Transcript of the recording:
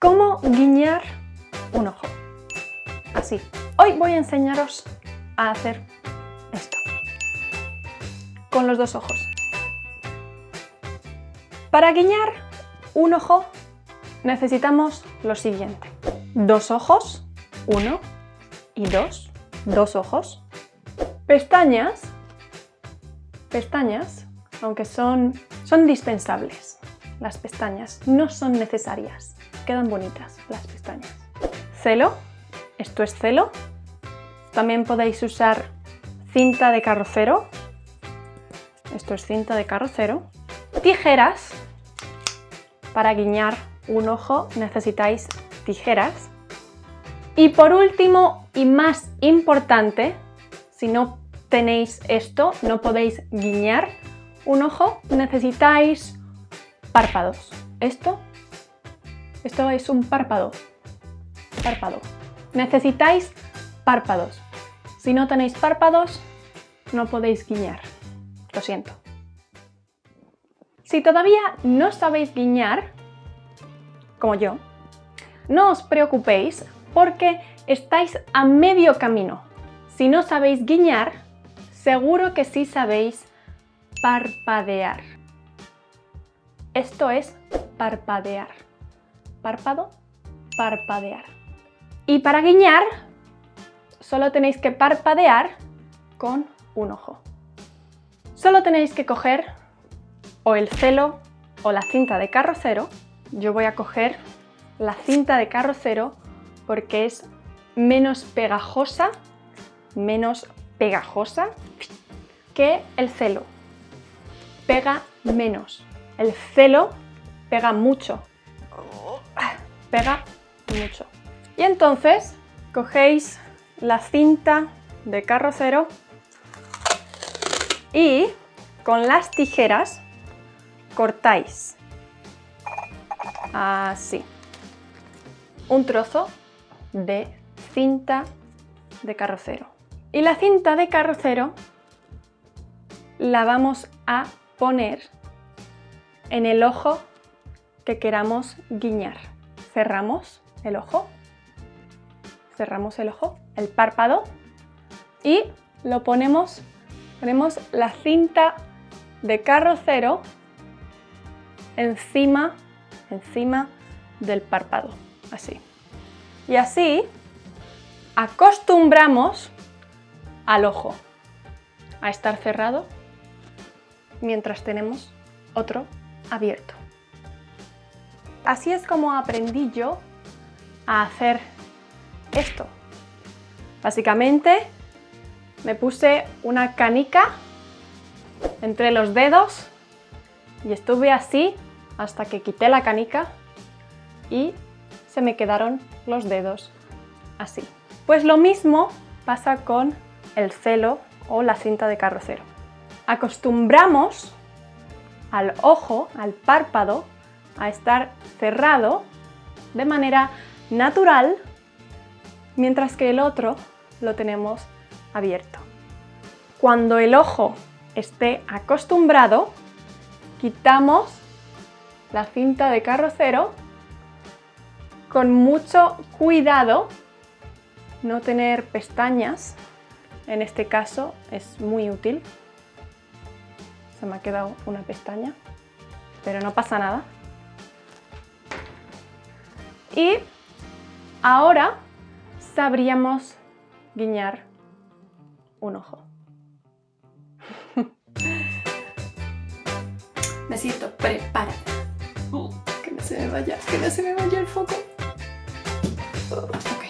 ¿Cómo guiñar un ojo? Así. Hoy voy a enseñaros a hacer esto. Con los dos ojos. Para guiñar un ojo necesitamos lo siguiente. Dos ojos, uno y dos. Dos ojos. Pestañas, aunque son dispensables. Las pestañas no son necesarias. Quedan bonitas las pestañas. Celo, esto es celo. También podéis usar cinta de carrocero. Esto es cinta de carrocero. Tijeras. Para guiñar un ojo necesitáis tijeras. Y por último y más importante, si no tenéis esto, no podéis guiñar un ojo, necesitáis párpados. Esto es un párpado. Necesitáis párpados. Si no tenéis párpados, no podéis guiñar. Lo siento. Si todavía no sabéis guiñar, como yo, no os preocupéis porque estáis a medio camino. Si no sabéis guiñar, seguro que sí sabéis parpadear. Esto es parpadear. Párpado, parpadear. Y para guiñar, solo tenéis que parpadear con un ojo. Solo tenéis que coger o el celo o la cinta de carrocero. Yo voy a coger la cinta de carrocero porque es menos pegajosa que el celo. Pega menos. El celo pega mucho. Y entonces cogéis la cinta de carrocero y con las tijeras cortáis así un trozo de cinta de carrocero. Y la cinta de carrocero la vamos a poner en el ojo que queramos guiñar. Cerramos el ojo, el párpado y lo ponemos la cinta de carrocero encima del párpado, así. Y así acostumbramos al ojo a estar cerrado mientras tenemos otro abierto. Así es como aprendí yo a hacer esto. Básicamente me puse una canica entre los dedos y estuve así hasta que quité la canica y se me quedaron los dedos así. Pues lo mismo pasa con el celo o la cinta de carrocero. Acostumbramos al ojo, al párpado, a estar cerrado de manera natural, mientras que el otro lo tenemos abierto. Cuando el ojo esté acostumbrado, quitamos la cinta de carrocero con mucho cuidado, no tener pestañas, en este caso es muy útil. Se me ha quedado una pestaña, pero no pasa nada. Y ahora sabríamos guiñar un ojo. Me siento preparada. Que no se me vaya el foco. Ok.